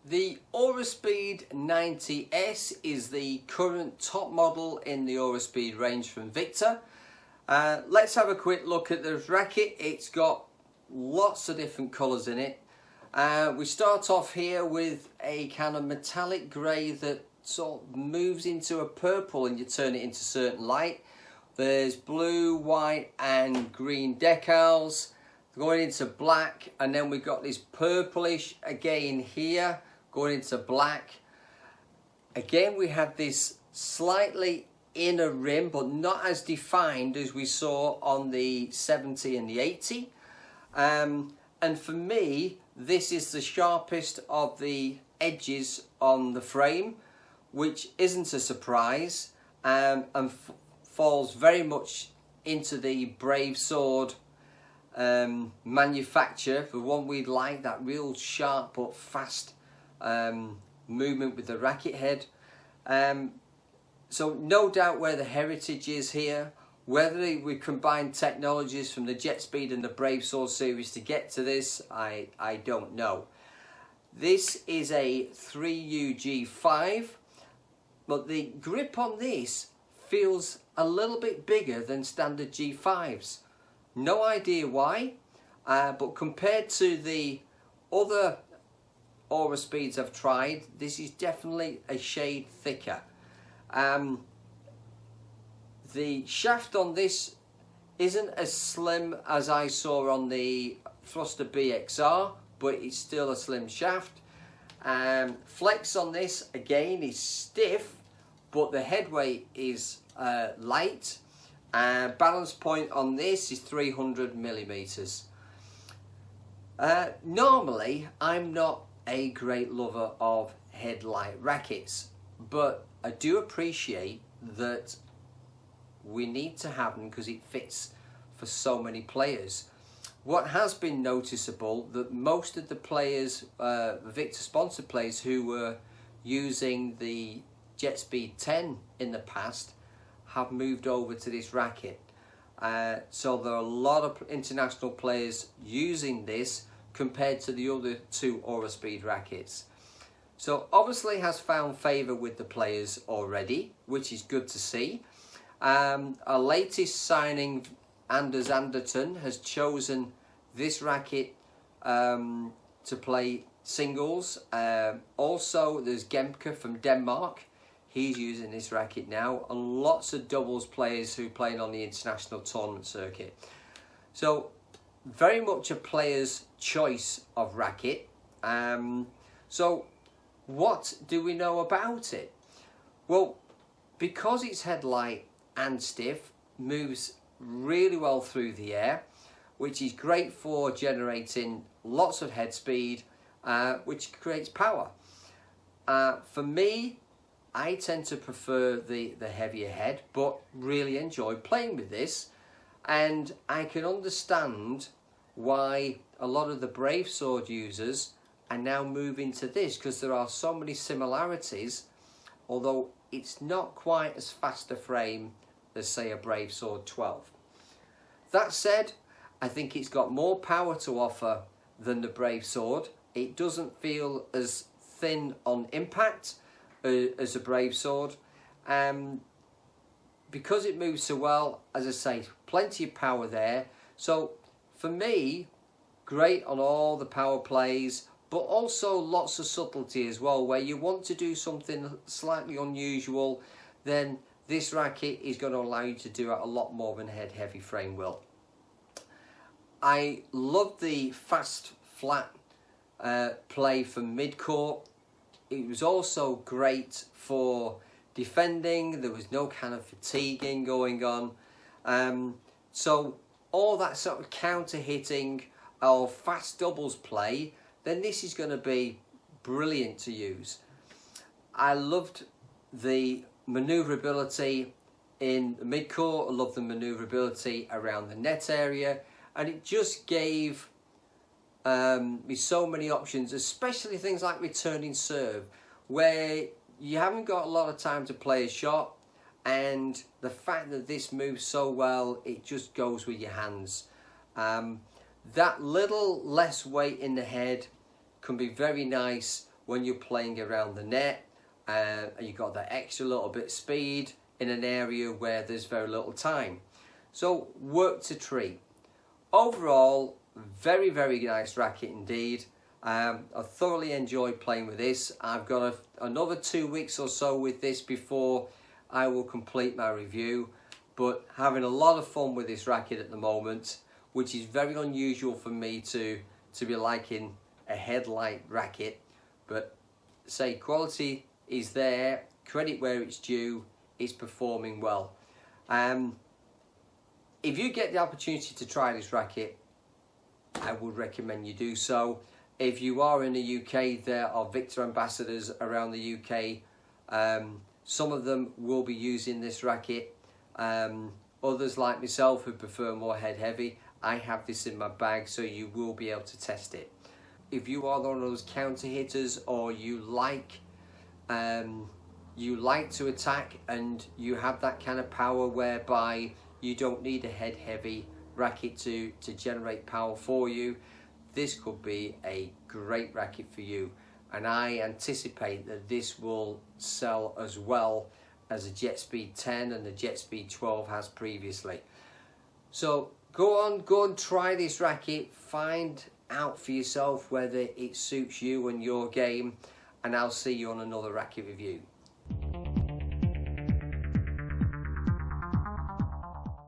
The Auraspeed 90S is the current top model in the Auraspeed range from Victor. Let's have a quick look at this racket. It's got lots of different colours in it. We start off here with a kind of metallic grey that sort of moves into a purple and you turn it into certain light. There's blue, white and green decals going into black, and then we've got this purplish again here going into black. Again we have this slightly inner rim but not as defined as we saw on the 70 and the 80. And for me this is the sharpest of the edges on the frame, which isn't a surprise, and falls very much into the Brave Sword manufacture, the one we'd like, that real sharp but fast movement with the racket head. So no doubt where the heritage is here. Whether we combine technologies from the Jet Speed and the Brave Sword series to get to this, I don't know. This is a 3UG5, but the grip on this feels a little bit bigger than standard G5s. No idea why, but compared to the other Auraspeeds I've tried, this is definitely a shade thicker. The shaft on this isn't as slim as I saw on the Thruster BXR, but it's still a slim shaft. Flex on this again is stiff, but the head weight is light. Balance point on this is 300 millimeters. Normally I'm not a great lover of headlight rackets, but I do appreciate that we need to have them because it fits for so many players. What has been noticeable that most of the players, Victor sponsored players who were using the Jet Speed 10 in the past, have moved over to this racket. So there are a lot of international players using this compared to the other two Auraspeed rackets. So obviously has found favour with the players already, which is good to see. Our latest signing, Anders Anderton, has chosen this racket to play singles. Also there's Gemke from Denmark. He's using this racket now, and lots of doubles players who are playing on the international tournament circuit. So very much a player's choice of racket. So what do we know about it? Well, because it's headlight and stiff, moves really well through the air, which is great for generating lots of head speed, which creates power. For me, I tend to prefer the heavier head, but really enjoy playing with this, and I can understand why a lot of the Brave Sword users are now moving to this, because there are so many similarities, although it's not quite as fast a frame as say a Brave Sword 12. That said, I think it's got more power to offer than the Brave Sword. It doesn't feel as thin on impact as a Brave Sword. Because it moves so well, as I say, plenty of power there. So for me, great on all the power plays, but also lots of subtlety as well. Where you want to do something slightly unusual, then this racket is going to allow you to do it a lot more than a head-heavy frame will. I love the fast, flat play from Midcourt. It was also great for defending. There was no kind of fatiguing going on. So all that sort of counter-hitting or fast doubles play, then this is going to be brilliant to use. I loved the maneuverability in the Midcourt. I love the maneuverability around the net area, and it just gave me so many options, especially things like returning serve, where you haven't got a lot of time to play a shot, and the fact that this moves so well, it just goes with your hands. That little less weight in the head can be very nice when you're playing around the net, and you've got that extra little bit of speed in an area where there's very little time. So work to treat. Overall, very, very nice racket indeed. I thoroughly enjoyed playing with this. I've got another 2 weeks or so with this before I will complete my review, but having a lot of fun with this racket at the moment, which is very unusual for me to be liking a headlight racket. But say quality is there, credit where it's due, it's performing well. If you get the opportunity to try this racket, I would recommend you do so. If you are in the UK, there are Victor ambassadors around the UK. Some of them will be using this racket. Others like myself who prefer more head heavy, I have this in my bag, so you will be able to test it. If you are one of those counter hitters, or you like to attack and you have that kind of power whereby you don't need a head heavy racket to generate power for you, this could be a great racket for you. And I anticipate that this will sell as well as a JetSpeed 10 and the JetSpeed 12 has previously. So go and try this racket, find out for yourself whether it suits you and your game, and I'll see you on another racket review.